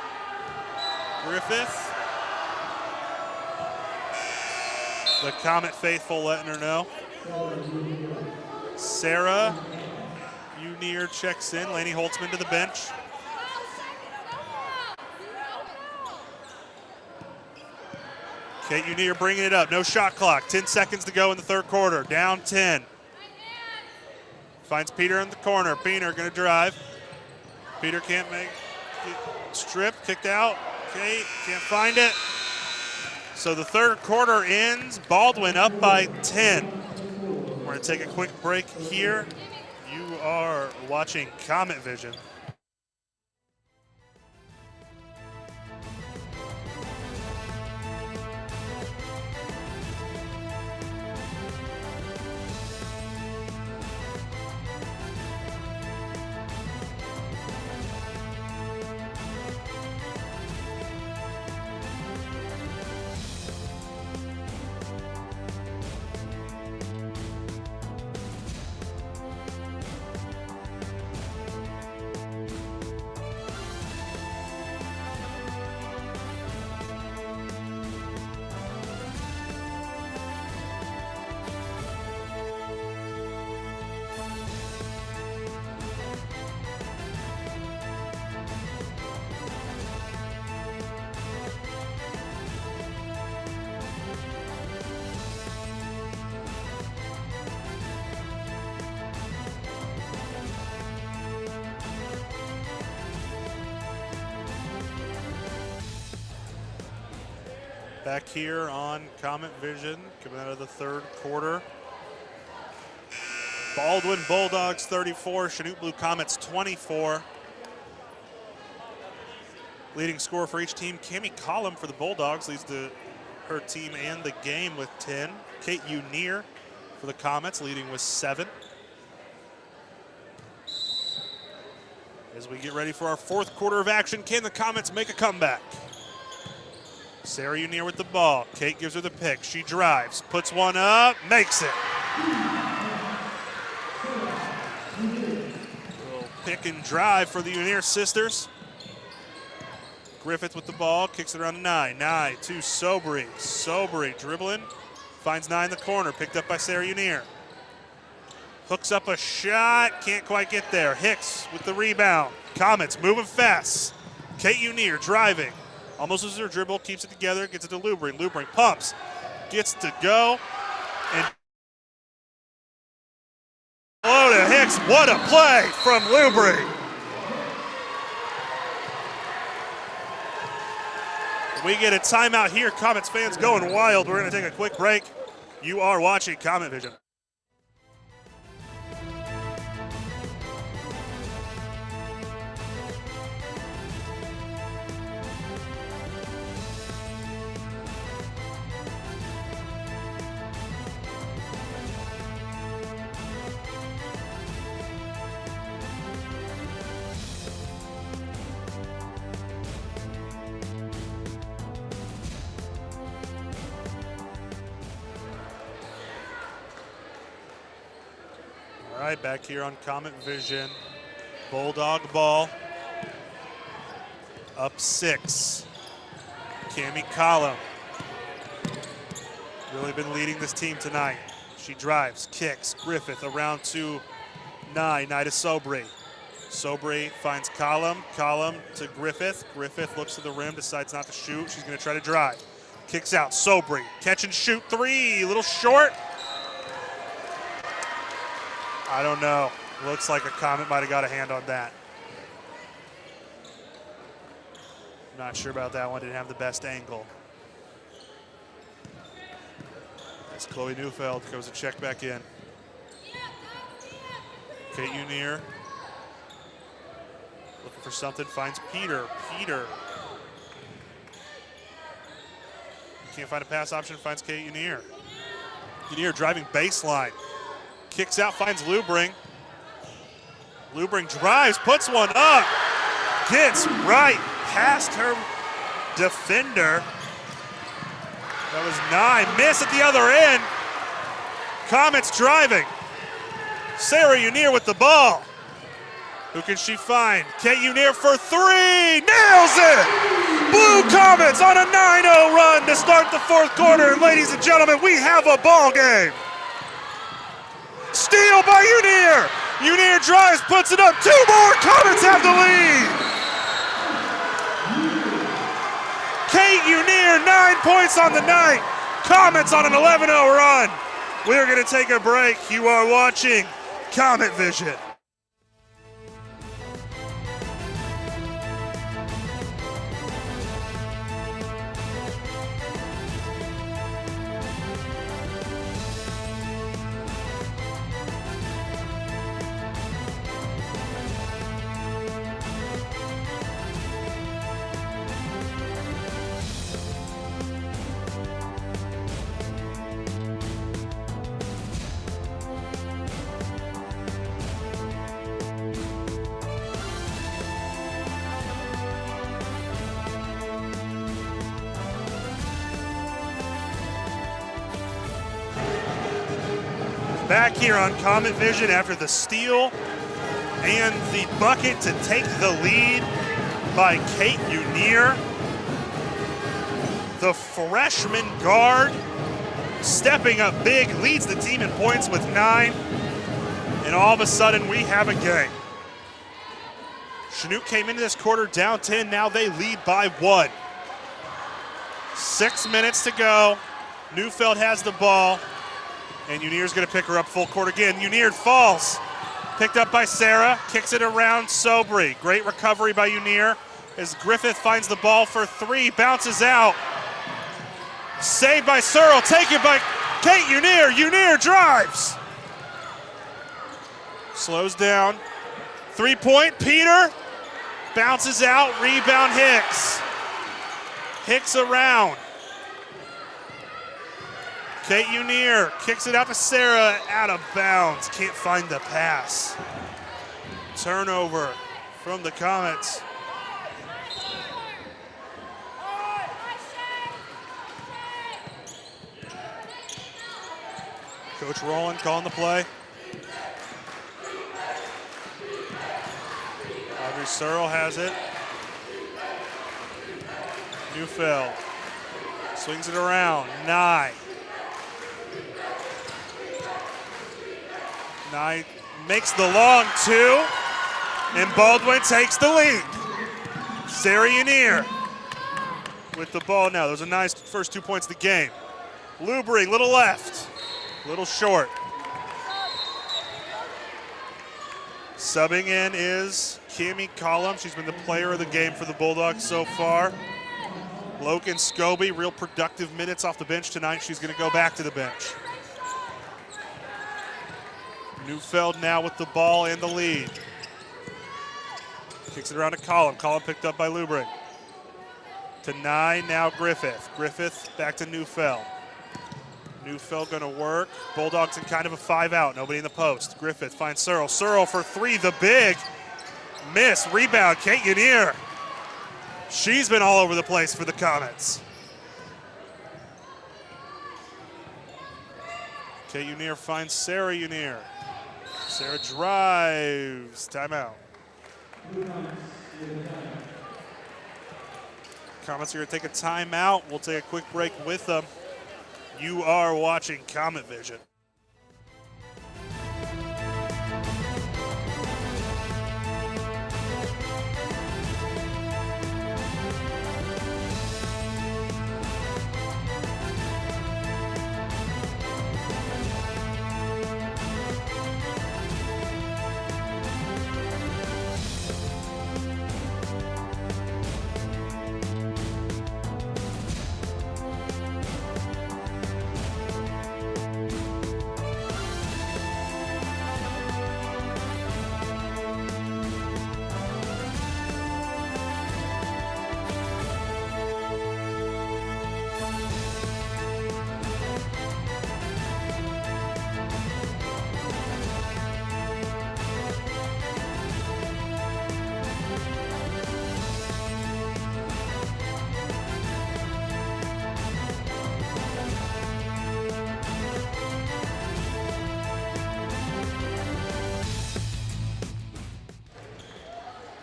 Griffith. The Comet faithful letting her know. Sarah Unier checks in. Lainey Holtzman to the bench. Kate Unier bringing it up. No shot clock. 10 seconds to go in the third quarter. Down 10. Finds Peter in the corner. Peter going to drive. Peter can't make it. Strip. Kicked out. Kate can't find it. So the third quarter ends. Baldwin up by 10. We're going to take a quick break here. You are watching Comet Vision. Back here on Comet Vision, coming out of the third quarter. Baldwin Bulldogs 34, Chanute Blue Comets 24. Leading scorer for each team, Cami Collum for the Bulldogs leads her team and the game with 10. Kate Unier for the Comets leading with 7. As we get ready for our fourth quarter of action, can the Comets make a comeback? Sarah Unier with the ball. Kate gives her the pick. She drives, puts one up, makes it. Little pick and drive for the Unier sisters. Griffith with the ball, kicks it around to Nye. Nye to Sobry. Sobry dribbling, finds Nye in the corner, picked up by Sarah Unier. Hooks up a shot, can't quite get there. Hicks with the rebound. Comets moving fast. Kate Unier driving. Almost loses her dribble, keeps it together, gets it to Lubring. Lubring pumps, gets to go, and hello to Hicks. What a play from Lubring. We get a timeout here. Comets fans going wild. We're going to take a quick break. You are watching Comet Vision. All right, back here on Comet Vision. Bulldog ball. Up 6. Cami Collum. Really been leading this team tonight. She drives, kicks. Griffith around to Nye. Nye to Sobry. Sobry finds Collum. Collum to Griffith. Griffith looks to the rim, decides not to shoot. She's going to try to drive. Kicks out. Sobry. Catch and shoot 3. A little short. I don't know. Looks like a Comet might have got a hand on that. Not sure about that one. Didn't have the best angle. As Chloe Neufeld goes to check back in. Kate Unier looking for something, finds Peter. Peter can't find a pass option, finds Kate Unier. Unier driving baseline. Kicks out, finds Lubring. Lubring drives, puts one up. Gets right past her defender. That was 9. Miss at the other end. Comets driving. Sarah Unier with the ball. Who can she find? Kate Unier for 3. Nails it! Blue Comets on a 9-0 run to start the 4th quarter. And ladies and gentlemen, we have a ball game. Steal by Unier. Unier drives, puts it up. 2 more. Comets have the lead. Kate Unier, 9 points on the night. Comets on an 11-0 run. We're going to take a break. You are watching Comet Vision. Back here on Comet Vision after the steal and the bucket to take the lead by Kate Unier. The freshman guard stepping up big, leads the team in points with 9. And all of a sudden we have a game. Chanute came into this quarter down 10, now they lead by 1. 6 minutes to go. Neufeld has the ball. And Unier's going to pick her up full court again. Unier falls. Picked up by Sarah. Kicks it around Sobry. Great recovery by Unier as Griffith finds the ball for 3. Bounces out. Saved by Searle. Taken by Kate Unier. Unier drives. Slows down. 3-point. Peter. Bounces out. Rebound Hicks. Hicks around. Kate Unier kicks it out to Sarah, out of bounds. Can't find the pass. Turnover from the Comets. Coach Rowland calling the play. Searle has it. Neufeld swings it around. Nye makes the long two, and Baldwin takes the lead. Sarah Unier with the ball now. Those are nice first 2 points of the game. Lubry, little left, little short. Subbing in is Kimmy Collum. She's been the player of the game for the Bulldogs so far. Logan Scobie, real productive minutes off the bench tonight. She's going to go back to the bench. Neufeld now with the ball and the lead. Kicks it around to Collum. Collum picked up by Lubry. To Nye, now Griffith. Griffith back to Neufeld. Neufeld going to work. Bulldogs in kind of a 5-out. Nobody in the post. Griffith finds Searle. Searle for three. The big miss. Rebound. Kate Unier. She's been all over the place for the Comets. Kate Unier finds Sarah Unier. Sarah drives. Timeout. Comets are going to take a timeout. We'll take a quick break with them. You are watching Comet Vision.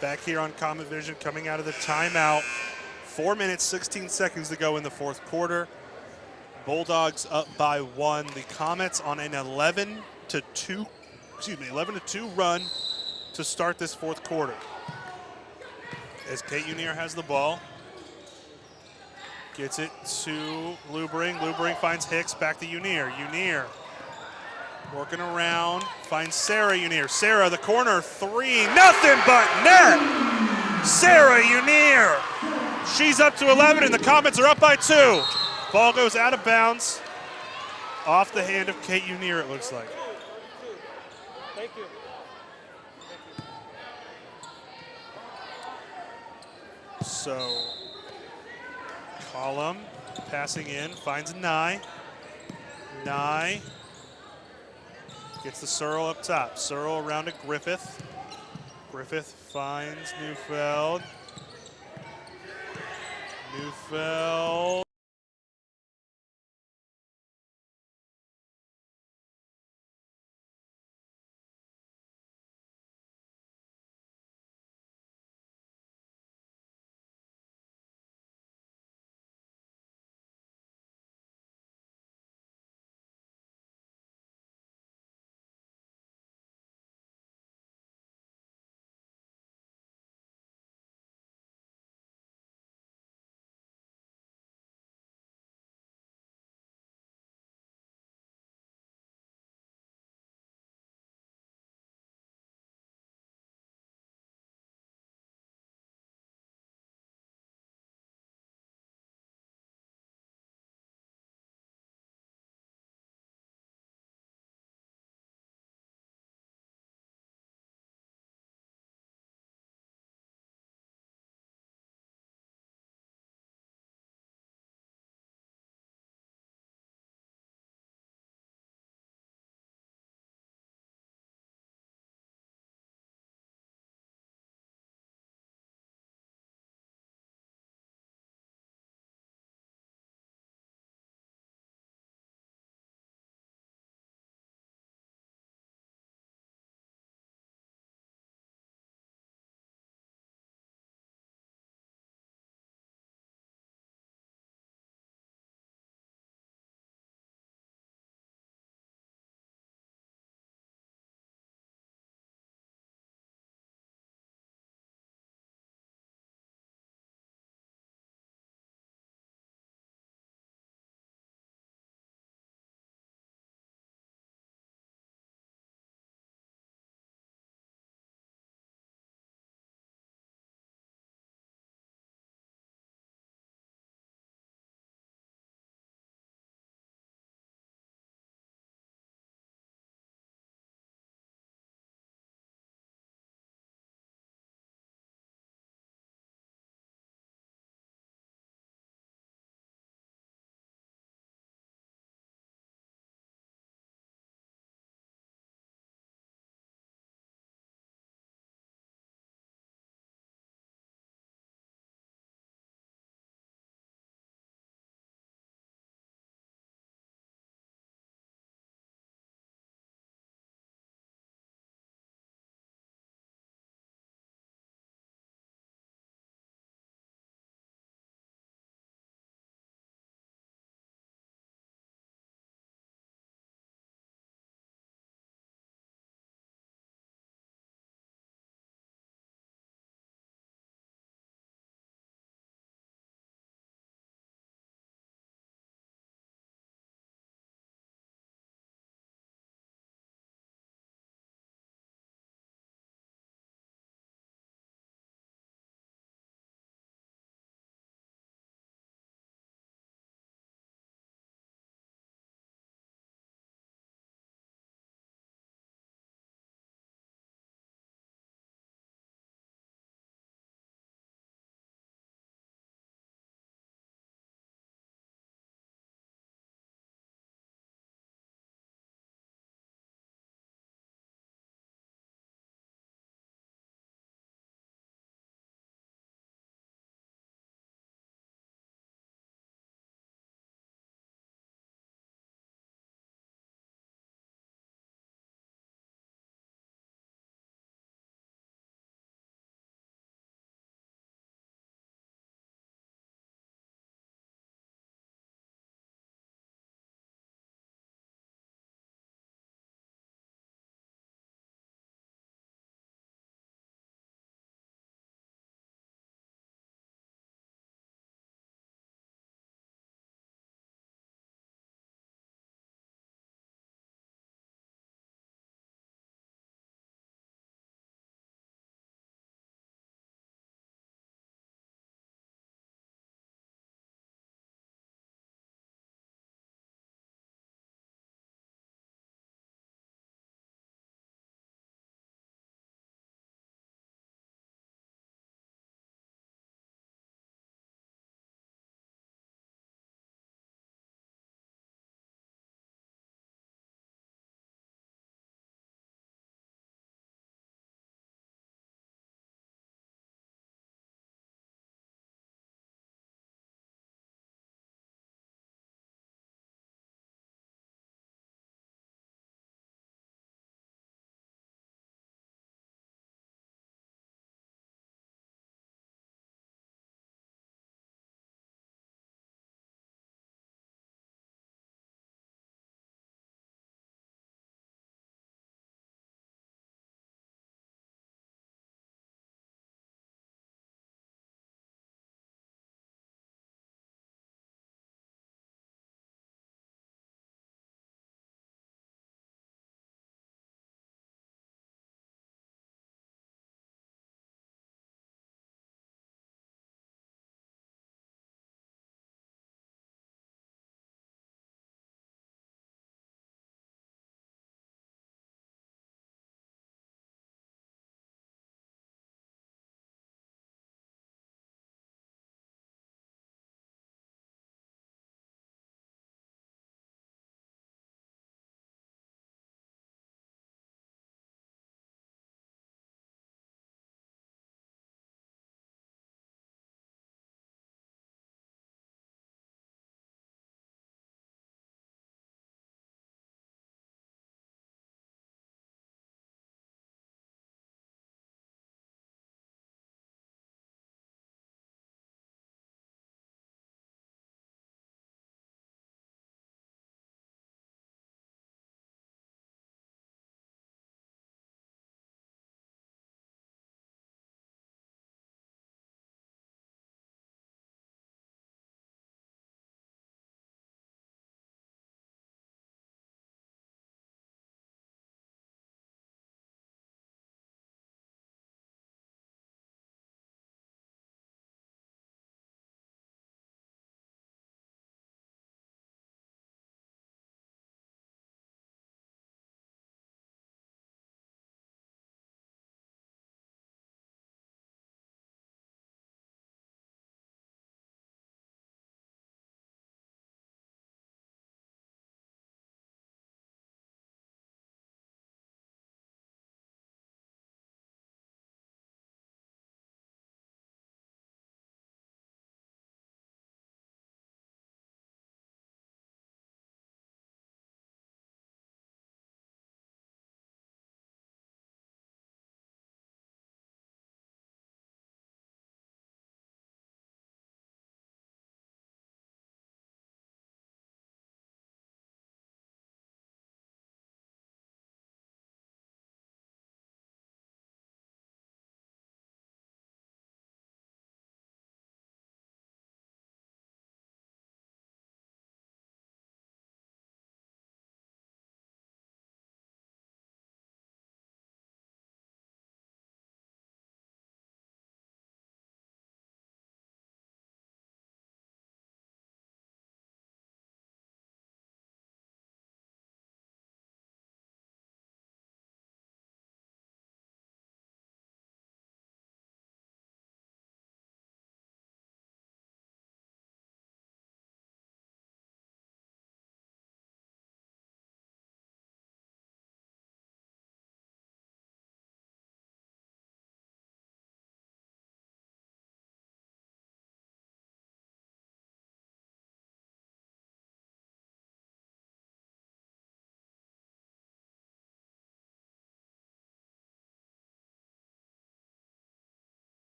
Back here on Comet Vision, coming out of the timeout. 4 minutes, 16 seconds to go in the fourth quarter. Bulldogs up by 1. The Comets on an 11-2 run to start this fourth quarter. As Kate Unier has the ball. Gets it to Lubring. Lubring finds Hicks, back to Unier. Unier working around, finds Sarah Unier. Sarah, the corner three, nothing but net! Sarah Unier. She's up to 11, and the Comets are up by 2. Ball goes out of bounds, off the hand of Kate Unier, it looks like. Thank you. So, Collum passing in, finds Nye. Nye gets the Searle up top. Searle around to Griffith. Griffith finds Neufeld. Neufeld